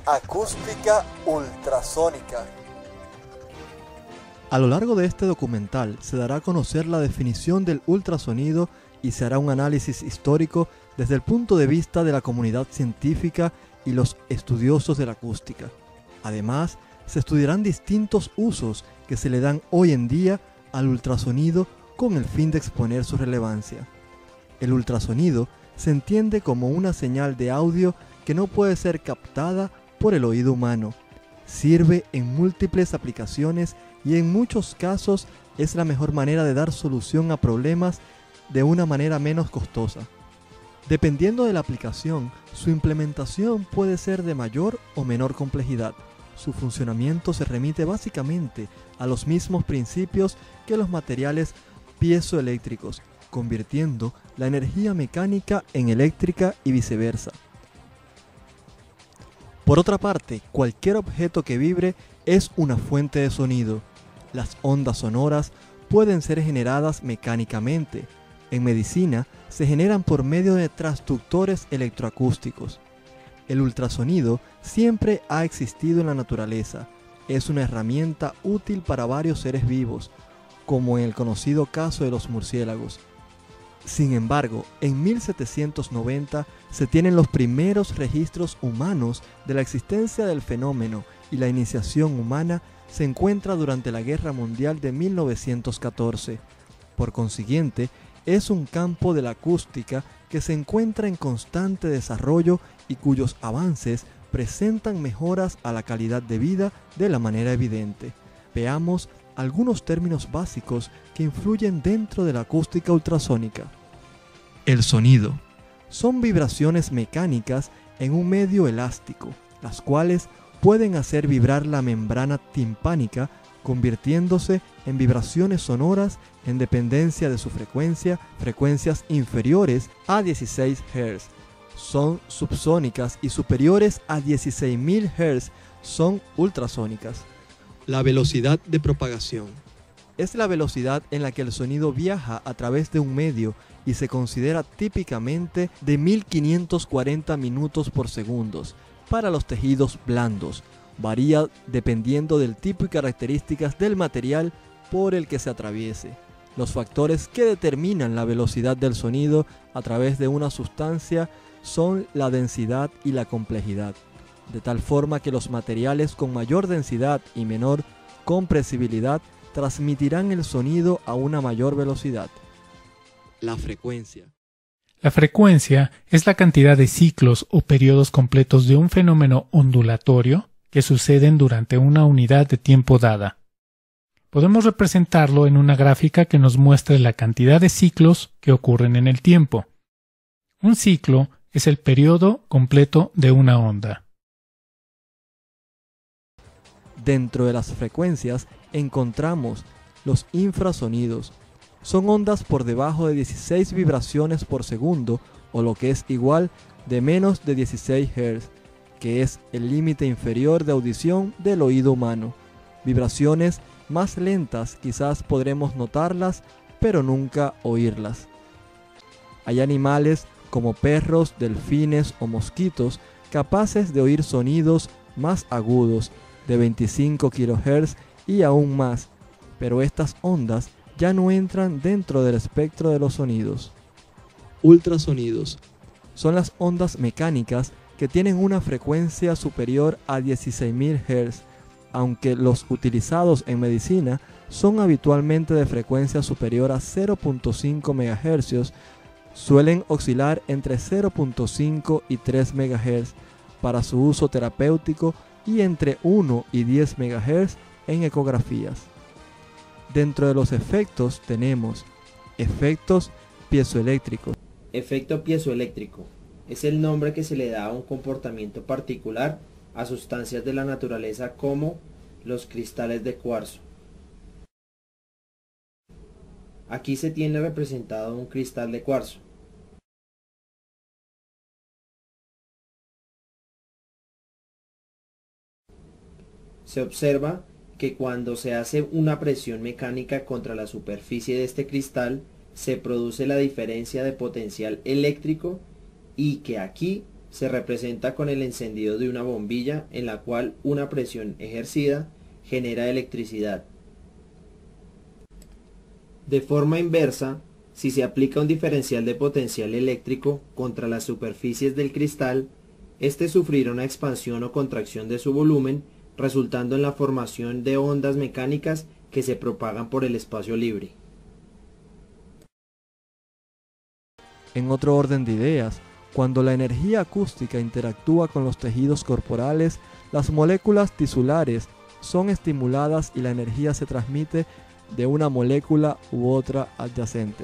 Acústica ultrasónica. A lo largo de este documental se dará a conocer la definición del ultrasonido y se hará un análisis histórico desde el punto de vista de la comunidad científica y los estudiosos de la acústica. Además, se estudiarán distintos usos que se le dan hoy en día al ultrasonido con el fin de exponer su relevancia. El ultrasonido se entiende como una señal de audio que no puede ser captada por el oído humano. Sirve en múltiples aplicaciones y en muchos casos es la mejor manera de dar solución a problemas de una manera menos costosa. Dependiendo de la aplicación, su implementación puede ser de mayor o menor complejidad. Su funcionamiento se remite básicamente a los mismos principios que los materiales piezoeléctricos, convirtiendo la energía mecánica en eléctrica y viceversa. Por otra parte, cualquier objeto que vibre es una fuente de sonido. Las ondas sonoras pueden ser generadas mecánicamente. En medicina, se generan por medio de transductores electroacústicos. El ultrasonido siempre ha existido en la naturaleza. Es una herramienta útil para varios seres vivos, como en el conocido caso de los murciélagos. Sin embargo, en 1790 se tienen los primeros registros humanos de la existencia del fenómeno y la iniciación humana se encuentra durante la Guerra Mundial de 1914. Por consiguiente, es un campo de la acústica que se encuentra en constante desarrollo y cuyos avances presentan mejoras a la calidad de vida de la manera evidente. Veamos algunos términos básicos que influyen dentro de la acústica ultrasónica. El sonido. Son vibraciones mecánicas en un medio elástico, las cuales pueden hacer vibrar la membrana timpánica, convirtiéndose en vibraciones sonoras en dependencia de su frecuencia, frecuencias inferiores a 16 Hz. Son subsónicas y superiores a 16.000 Hz son ultrasónicas. La velocidad de propagación. Es la velocidad en la que el sonido viaja a través de un medio y se considera típicamente de 1540 minutos por segundo. Para los tejidos blandos, varía dependiendo del tipo y características del material por el que se atraviese. Los factores que determinan la velocidad del sonido a través de una sustancia son la densidad y la complejidad, de tal forma que los materiales con mayor densidad y menor compresibilidad transmitirán el sonido a una mayor velocidad. La frecuencia. La frecuencia es la cantidad de ciclos o periodos completos de un fenómeno ondulatorio que suceden durante una unidad de tiempo dada. Podemos representarlo en una gráfica que nos muestre la cantidad de ciclos que ocurren en el tiempo. Un ciclo es el periodo completo de una onda. Dentro de las frecuencias encontramos los infrasonidos. Son ondas por debajo de 16 vibraciones por segundo, o lo que es igual de menos de 16 Hz, que es el límite inferior de audición del oído humano. Vibraciones más lentas quizás podremos notarlas, pero nunca oírlas. Hay animales como perros, delfines o mosquitos capaces de oír sonidos más agudos, de 25 kHz y aún más, pero estas ondas ya no entran dentro del espectro de los sonidos. Ultrasonidos. Son las ondas mecánicas que tienen una frecuencia superior a 16.000 Hz, aunque los utilizados en medicina son habitualmente de frecuencia superior a 0.5 MHz, suelen oscilar entre 0.5 y 3 MHz para su uso terapéutico y entre 1 y 10 MHz en ecografías. Dentro de los efectos tenemos efectos piezoeléctricos. Efecto piezoeléctrico es el nombre que se le da a un comportamiento particular a sustancias de la naturaleza como los cristales de cuarzo. Aquí se tiene representado un cristal de cuarzo. Se observa que cuando se hace una presión mecánica contra la superficie de este cristal, se produce la diferencia de potencial eléctrico y que aquí se representa con el encendido de una bombilla en la cual una presión ejercida genera electricidad. De forma inversa, si se aplica un diferencial de potencial eléctrico contra las superficies del cristal, este sufrirá una expansión o contracción de su volumen, resultando en la formación de ondas mecánicas que se propagan por el espacio libre. En otro orden de ideas, cuando la energía acústica interactúa con los tejidos corporales, las moléculas tisulares son estimuladas y la energía se transmite de una molécula u otra adyacente.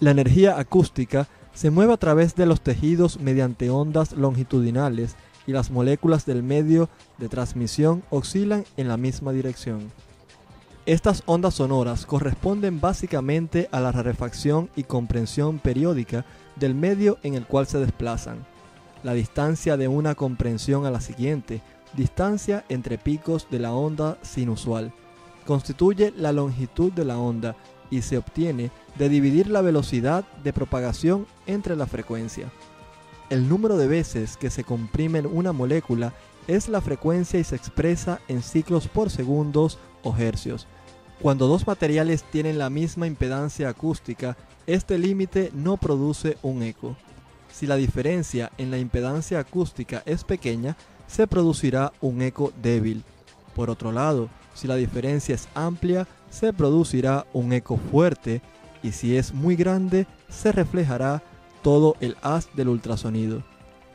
La energía acústica se mueve a través de los tejidos mediante ondas longitudinales y las moléculas del medio de transmisión oscilan en la misma dirección. Estas ondas sonoras corresponden básicamente a la rarefacción y compresión periódica del medio en el cual se desplazan. La distancia de una compresión a la siguiente, distancia entre picos de la onda sinusual, constituye la longitud de la onda y se obtiene de dividir la velocidad de propagación entre la frecuencia. El número de veces que se comprime una molécula es la frecuencia y se expresa en ciclos por segundos o hercios. Cuando dos materiales tienen la misma impedancia acústica, este límite no produce un eco. Si la diferencia en la impedancia acústica es pequeña, se producirá un eco débil. Por otro lado, si la diferencia es amplia, se producirá un eco fuerte, y si es muy grande, se reflejará todo el haz del ultrasonido.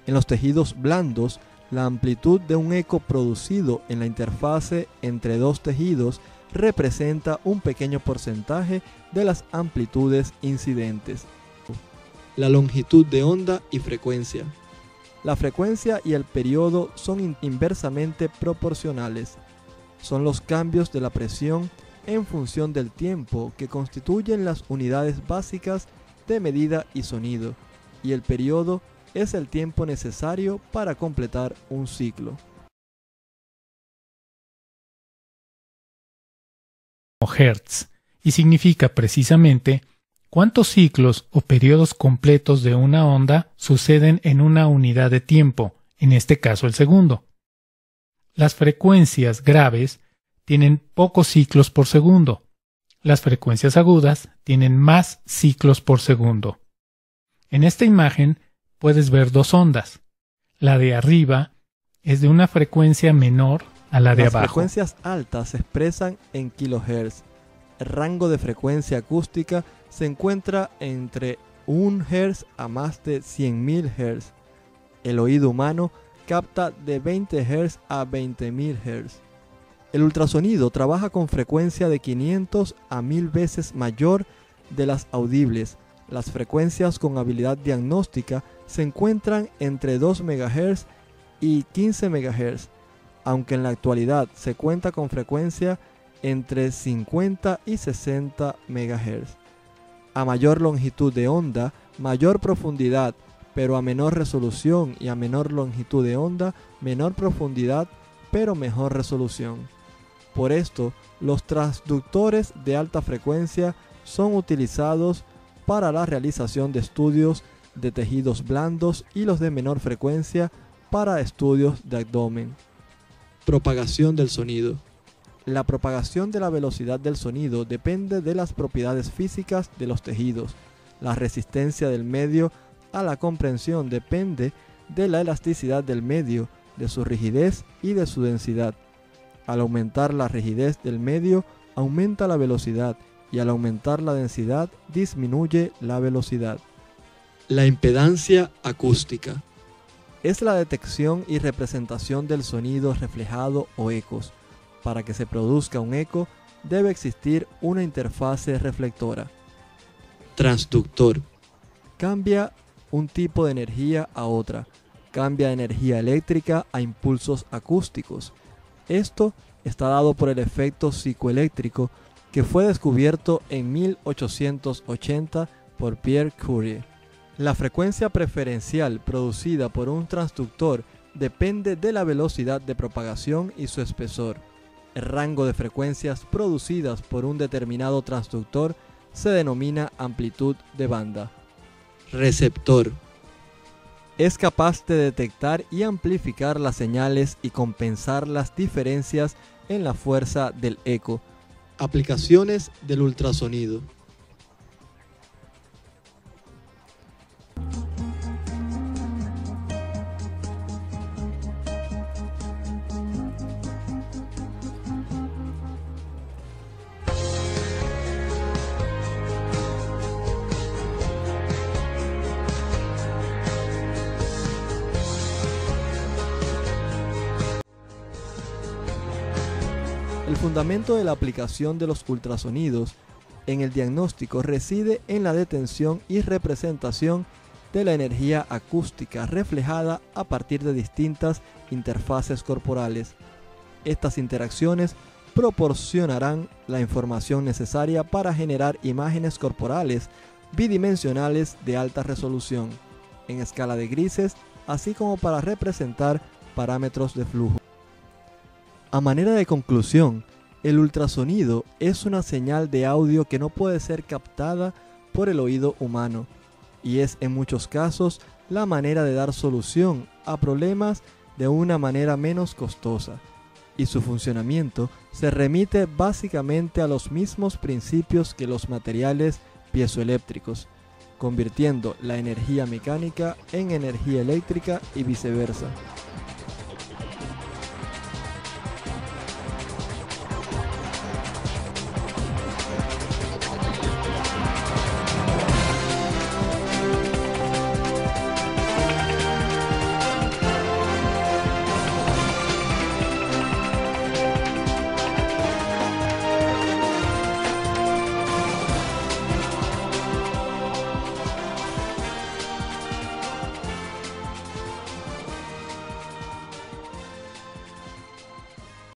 En los tejidos blandos, la amplitud de un eco producido en la interfase entre dos tejidos representa un pequeño porcentaje de las amplitudes incidentes. La longitud de onda y frecuencia. La frecuencia y el periodo son inversamente proporcionales. Son los cambios de la presión en función del tiempo que constituyen las unidades básicas de medida y sonido, y el periodo es el tiempo necesario para completar un ciclo. Hertz, y significa precisamente cuántos ciclos o periodos completos de una onda suceden en una unidad de tiempo, en este caso el segundo. Las frecuencias graves tienen pocos ciclos por segundo. Las frecuencias agudas tienen más ciclos por segundo. En esta imagen puedes ver dos ondas. La de arriba es de una frecuencia menor a la de abajo. Las frecuencias altas se expresan en kilohertz. El rango de frecuencia acústica se encuentra entre 1 Hz a más de 100.000 Hz. El oído humano capta de 20 Hz a 20.000 Hz. El ultrasonido trabaja con frecuencia de 500 a 1000 veces mayor de las audibles. Las frecuencias con habilidad diagnóstica se encuentran entre 2 MHz y 15 MHz, aunque en la actualidad se cuenta con frecuencia entre 50 y 60 MHz. A mayor longitud de onda, mayor profundidad, pero a menor resolución, y a menor longitud de onda, menor profundidad, pero mejor resolución. Por esto, los transductores de alta frecuencia son utilizados para la realización de estudios de tejidos blandos y los de menor frecuencia para estudios de abdomen. Propagación del sonido. La propagación de la velocidad del sonido depende de las propiedades físicas de los tejidos. La resistencia del medio a la compresión depende de la elasticidad del medio, de su rigidez y de su densidad. Al aumentar la rigidez del medio, aumenta la velocidad, y al aumentar la densidad, disminuye la velocidad. La impedancia acústica es la detección y representación del sonido reflejado o ecos. Para que se produzca un eco, debe existir una interfase reflectora. Transductor. Cambia un tipo de energía a otra. Cambia energía eléctrica a impulsos acústicos. Esto está dado por el efecto psicoeléctrico que fue descubierto en 1880 por Pierre Curie. La frecuencia preferencial producida por un transductor depende de la velocidad de propagación y su espesor. El rango de frecuencias producidas por un determinado transductor se denomina amplitud de banda. Receptor. Es capaz de detectar y amplificar las señales y compensar las diferencias en la fuerza del eco. Aplicaciones del ultrasonido. El fundamento de la aplicación de los ultrasonidos en el diagnóstico reside en la detención y representación de la energía acústica reflejada a partir de distintas interfaces corporales. Estas interacciones proporcionarán la información necesaria para generar imágenes corporales bidimensionales de alta resolución, en escala de grises, así como para representar parámetros de flujo. A manera de conclusión, el ultrasonido es una señal de audio que no puede ser captada por el oído humano y es en muchos casos la manera de dar solución a problemas de una manera menos costosa, y su funcionamiento se remite básicamente a los mismos principios que los materiales piezoeléctricos, convirtiendo la energía mecánica en energía eléctrica y viceversa.